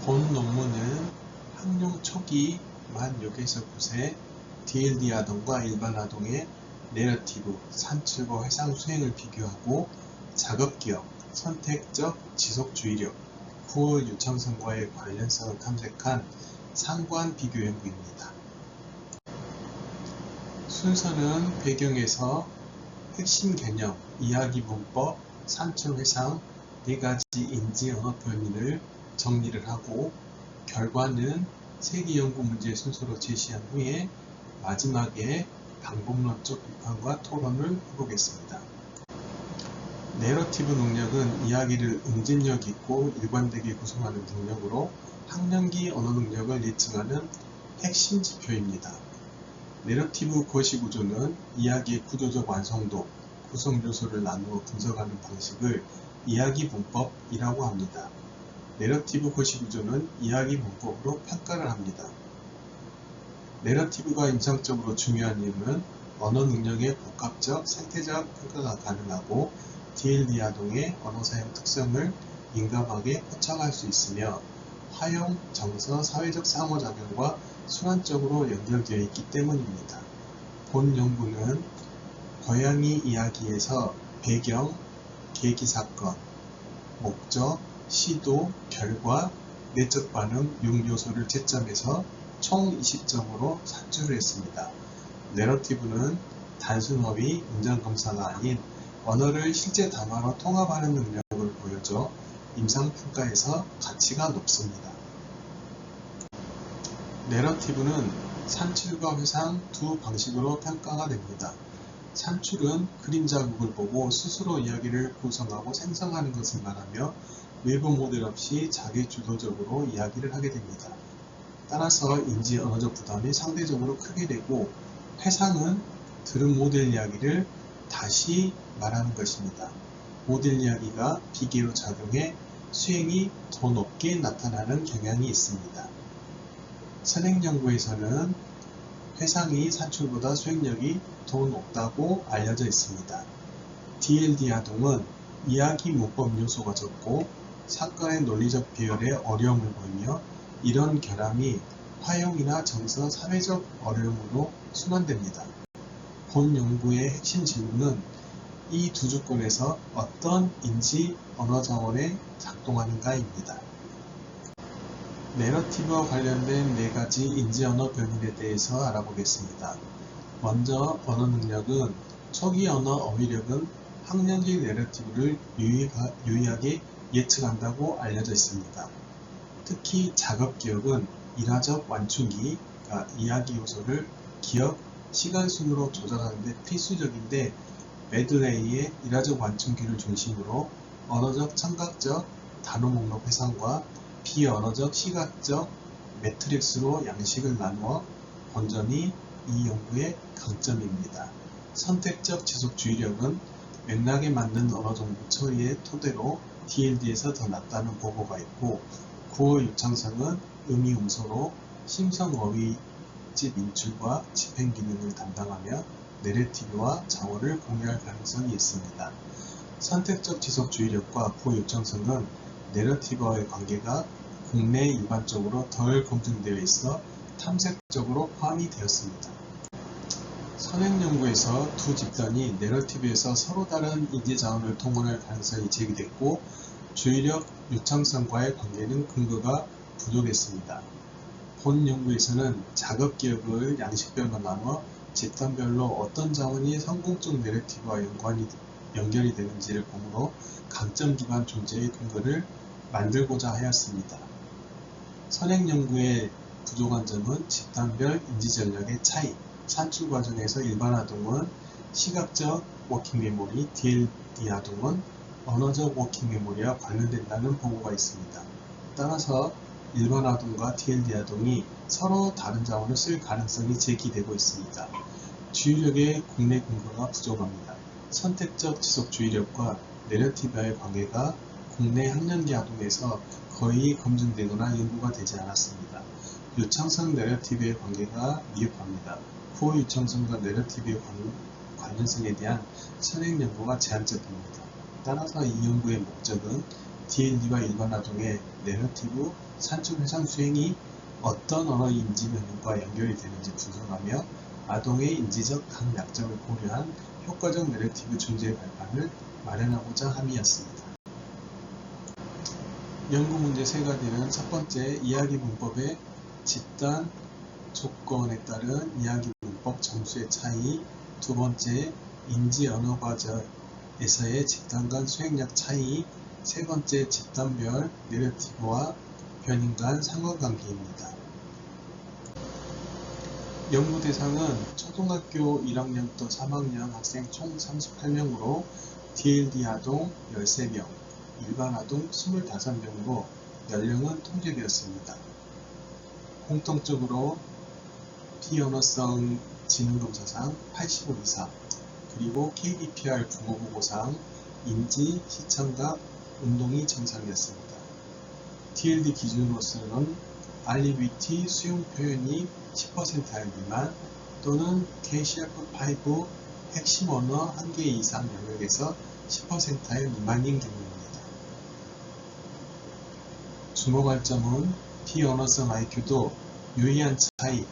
본 논문은 학령 초기 만 6에서 9세 DLD 아동과 일반 아동의 내러티브, 산출과 해상 수행을 비교하고 작업기억, 선택적 지속주의력, 구어 유창성과의 관련성을 탐색한 상관 비교 연구입니다. 순서는 배경에서 핵심 개념, 이야기 문법, 산출 회상, 4가지 인지 언어 변이를 정리를 하고 결과는 세기 연구 문제 순서로 제시한 후에 마지막에 방법론적 비판과 토론을 해보겠습니다. 내러티브 능력은 이야기를 응집력 있고 일관되게 구성하는 능력으로 학령기 언어 능력을 예측하는 핵심 지표입니다. 내러티브 거시 구조는 이야기의 구조적 완성도, 구성 요소를 나누어 분석하는 방식을 이야기 문법이라고 합니다. 내러티브 거시 구조는 이야기 문법으로 평가를 합니다. 내러티브가 임상적으로 중요한 이유는 언어 능력의 복합적, 생태적 평가가 가능하고 DLD 아동의 언어 사용 특성을 민감하게 포착할 수 있으며 화용, 정서, 사회적 상호작용과 순환적으로 연결되어 있기 때문입니다. 본 연구는 고양이 이야기에서 배경, 계기사건, 목적, 시도, 결과, 내적 반응 6요소를 채점해서 총 20점으로 산출을 했습니다. 내러티브는 단순 어휘, 음정검사가 아닌 언어를 실제 단어로 통합하는 능력을 보여줘 임상평가에서 가치가 높습니다. 내러티브는 산출과 회상 두 방식으로 평가가 됩니다. 산출은 그림 자국을 보고 스스로 이야기를 구성하고 생성하는 것을 말하며 외부 모델 없이 자기 주도적으로 이야기를 하게 됩니다. 따라서 인지 언어적 부담이 상대적으로 크게 되고 회상은 들은 모델 이야기를 다시 말하는 것입니다. 모델 이야기가 비계로 작용해 수행이 더 높게 나타나는 경향이 있습니다. 선행 연구에서는 회상이 산출보다 수행력이 더 높다고 알려져 있습니다. DLD 아동은 이야기 문법 요소가 적고 사건의 논리적 배열에 어려움을 보이며 이런 결함이 화용이나 정서, 사회적 어려움으로 순환됩니다. 본 연구의 핵심 질문은 이 두 조건에서 어떤 인지 언어 자원에 작동하는가입니다. 내러티브와 관련된 4가지 인지 언어 변인에 대해서 알아보겠습니다. 먼저 언어 능력은 초기 언어 어휘력은 학령기 내러티브를 유의하게 예측한다고 알려져 있습니다. 특히 작업기억은 일화적 완충기가 이야기 요소를 기억, 시간 순으로 조작하는 데 필수적인데 메들레이의 일화적 완충기를 중심으로 언어적 청각적 단어 목록 회상과 비언어적 시각적 매트릭스로 양식을 나누어 본 점이 이 연구의 강점입니다. 선택적 지속주의력은 맥락에 맞는 언어 정보 처리의 토대로 DLD에서 더 낫다는 보고가 있고 구어 유창성은 의미 음소로 심성 어휘집 인출과 집행 기능을 담당하며 내러티브와 자원을 공유할 가능성이 있습니다. 선택적 지속주의력과 구어 유창성은 내러티브와의 관계가 국내에 일반적으로 덜 검증되어 있어 탐색적으로 포함이 되었습니다. 선행 연구에서 두 집단이 내러티브에서 서로 다른 인지 자원을 동원할 가능성이 제기됐고 주의력 유창성과의 관계는 근거가 부족했습니다. 본 연구에서는 작업 기억을 양식별로 나눠 집단별로 어떤 자원이 성공적 내러티브와 연결이 되는지를 보므로 강점 기반 존재의 근거를 만들고자 하였습니다. 선행 연구의 부족한 점은 집단별 인지 전략의 차이, 산출 과정에서 일반 아동은 시각적 워킹 메모리, DLD 아동은 언어적 워킹 메모리와 관련된다는 보고가 있습니다. 따라서 일반 아동과 DLD 아동이 서로 다른 자원을 쓸 가능성이 제기되고 있습니다. 주의력의 국내 근거가 부족합니다. 선택적 지속주의력과 내러티브와의 관계가 국내 학령기 아동에서 거의 검증되거나 연구가 되지 않았습니다. 유창성 내러티브의 관계가 미흡합니다. 구어 유창성과 내러티브의 관련성에 대한 선행 연구가 제한적입니다. 따라서 이 연구의 목적은 DLD와 일반 아동의 내러티브, 산출 회상 수행이 어떤 언어 인지 면역과 연결이 되는지 분석하며 아동의 인지적 강약점을 고려한 효과적 내러티브 존재 발판을 마련하고자 함이었습니다. 연구 문제 세 가지는 첫 번째, 이야기 문법의 집단 조건에 따른 이야기 문법 점수의 차이, 두 번째, 인지 언어 과제에서의 집단 간 수행력 차이, 세 번째, 집단별 내러티브와 변인 간 상관관계입니다. 연구 대상은 초등학교 1학년부터 3학년 학생 총 38명으로 DLD 아동 13명, 일반 아동 25명으로 연령은 통제되었습니다. 공통적으로 비언어성 지능검사상 85 이상, 그리고 KBPR 부모보고상 인지, 시청각, 운동이 정상이었습니다. DLD 기준으로서는 알리비티 수용 표현이 10%알 미만 또는 KCF5 핵심 언어 1개 이상 영역에서 10%알 미만인 경우입니다. 주목할 점은 비언어성 IQ도 유의한 차이,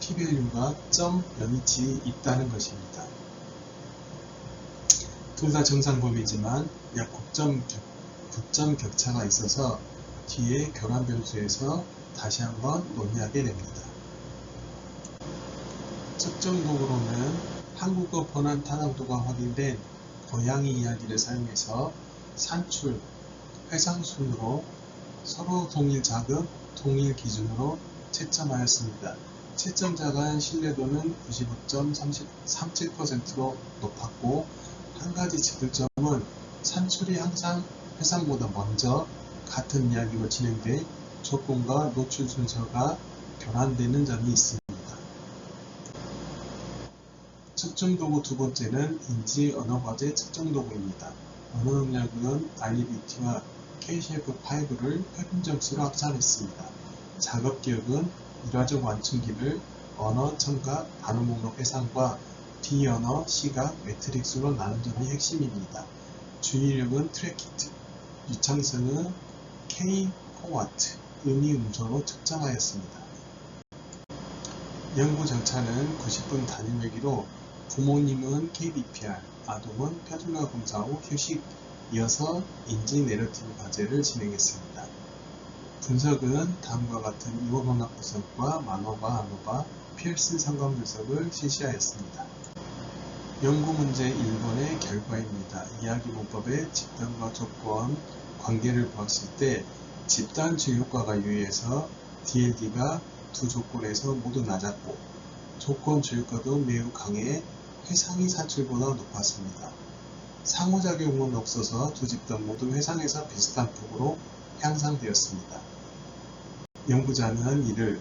P밸류가 점 연이치 있다는 것입니다. 둘 다 정상 범위지만 약 9점 격차가 있어서 뒤에 교란 변수에서 다시 한번 논의하게 됩니다. 측정 도구로는 한국어 번안 타당도가 확인된 고양이 이야기를 사용해서 산출, 회상 순으로 서로 동일 자급, 동일 기준으로 채점하였습니다. 채점자간 신뢰도는 95.37%로 높았고, 한 가지 짚을 점은 산출이 항상 회상보다 먼저 같은 이야기로 진행돼 조건과 노출 순서가 교란되는 점이 있습니다. 측정 도구 두 번째는 인지 언어 과제 측정 도구입니다. 언어 능력은 REBT와 KCF5를 평균 점수로 합산했습니다. 작업 기억은 일화적 완충기를 언어, 청각, 단어 목록 회상과 비언어, 시각, 매트릭스로 나눈 점이 핵심입니다. 주의력은 트래키트, 유창성은 K-포와트, 의미 음소로 측정하였습니다. 연구 절차는 90분 단일외기로 부모님은 KBPR, 아동은 표준화 검사 후 휴식, 이어서 인지 내러티브 과제를 진행했습니다. 분석은 다음과 같은 이원언학 분석과 만어바, 안어바, 피어슨 상관 분석을 실시하였습니다. 연구 문제 1번의 결과입니다. 이야기 문법의 집단과 조건 관계를 보았을 때 집단 주효과가 유의해서 DLD가 두 조건에서 모두 낮았고 조건 주효과도 매우 강해 회상이 산출보다 높았습니다. 상호작용은 없어서 두 집단 모두 회상에서 비슷한 폭으로 향상되었습니다. 연구자는 이를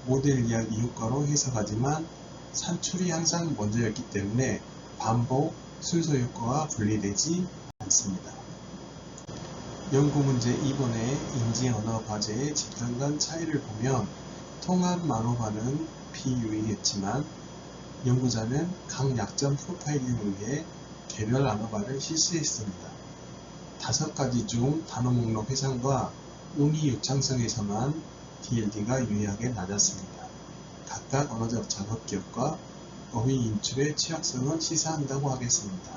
모델 이야기 효과로 해석하지만 산출이 항상 먼저였기 때문에 반복, 순서 효과와 분리되지 않습니다. 연구 문제 2번의 인지 언어 과제의 집단 간 차이를 보면 통합 만어바는 비유의했지만 연구자는 각 약점 프로파일링을 위해 개별 안어바를 실시했습니다. 5가지 중 단어 목록 회상과 용의 유창성에서만 DLD가 유의하게 낮았습니다. 각각 언어적 작업 기억과 어휘 인출의 취약성은 시사한다고 하겠습니다.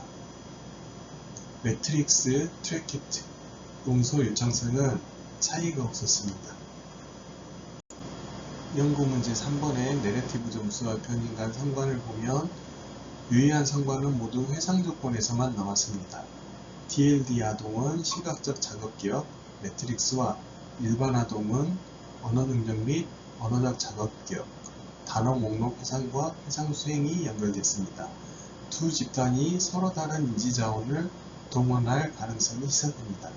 매트릭스, 트래키트, 음소 유창성은 차이가 없었습니다. 연구 문제 3번의 내러티브 점수와 변인 간 상관을 보면 유의한 상관은 모두 회상 조건에서만 나왔습니다. DLD 아동은 시각적 작업 기억, 매트릭스와 일반 아동은 언어 능력 및 언어적 작업 기억, 단어 목록 회상과 회상 수행이 연결됐습니다. 두 집단이 서로 다른 인지 자원을 동원할 가능성이 희석됩니다.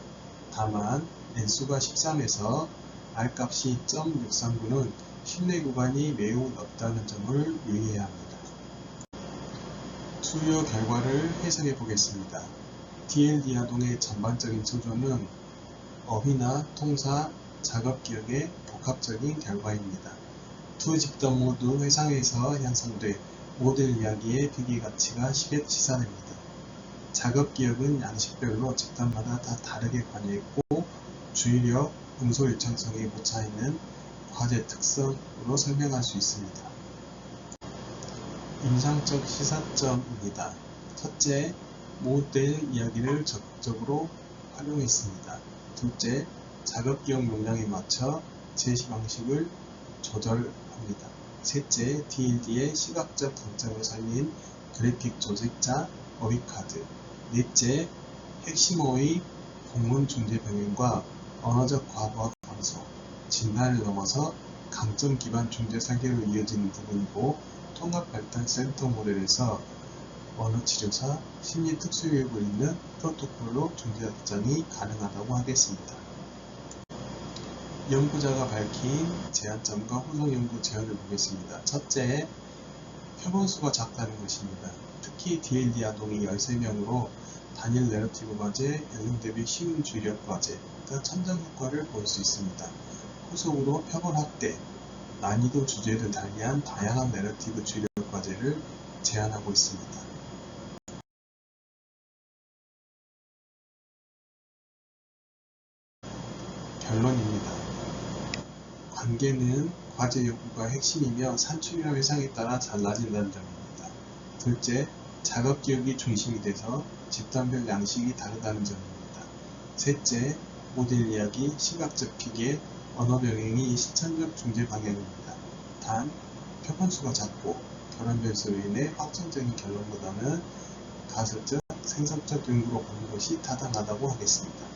다만 n수가 13에서 r값이 0.639는 신뢰 구간이 매우 넓다는 점을 유의해야 합니다. 주요 결과를 해석해 보겠습니다. DLD 아동의 전반적인 초조는 어휘나 통사, 작업 기억의 복합적인 결과입니다. 두 집단 모두 회상에서 향상돼 모델 이야기의 비교 가치가 10에 치사됩니다. 작업 기억은 양식별로 집단마다 다 다르게 관여했고 주의력, 음소 일정성이 묻혀 있는 과제 특성으로 설명할 수 있습니다. 인상적 시사점입니다. 첫째, 모델 이야기를 적극적으로 활용했습니다. 둘째, 작업 기억 용량에 맞춰 제시 방식을 조절합니다. 셋째, DLD의 시각적 강점을 살린 그래픽 조직자 어휘카드. 넷째, 핵심어의 본문 존재 병행과 언어적 과부하 감소, 진단을 넘어서 강점 기반 존재 설계로 이어지는 부분이고, 통합발달센터 모델에서 언어치료사, 심리특수교육을 잇는 프로토콜로 존재 확장이 가능하다고 하겠습니다. 연구자가 밝힌 제한점과 후속 연구 제안을 보겠습니다. 첫째, 표본수가 작다는 것입니다. 특히 DLD 아동이 13명으로 단일 내러티브 과제, 연령 대비 쉬운 주력 과제가 천장 효과를 볼 수 있습니다. 후속으로 표본 확대, 난이도 주제를 달리한 다양한 내러티브 주력 과제를 제안하고 있습니다. 결론입니다. 관계는 과제 요구가 핵심이며 산출이나 회상에 따라 달라진다는 점입니다. 둘째, 작업 기억이 중심이 돼서 집단별 양식이 다르다는 점입니다. 셋째, 모델 이야기, 시각적 기계, 언어 병행이 실천적 중재 방향입니다. 단, 표본수가 작고 결함 변수로 인해 확정적인 결론보다는 가설적, 생산적 연구로 보는 것이 타당하다고 하겠습니다.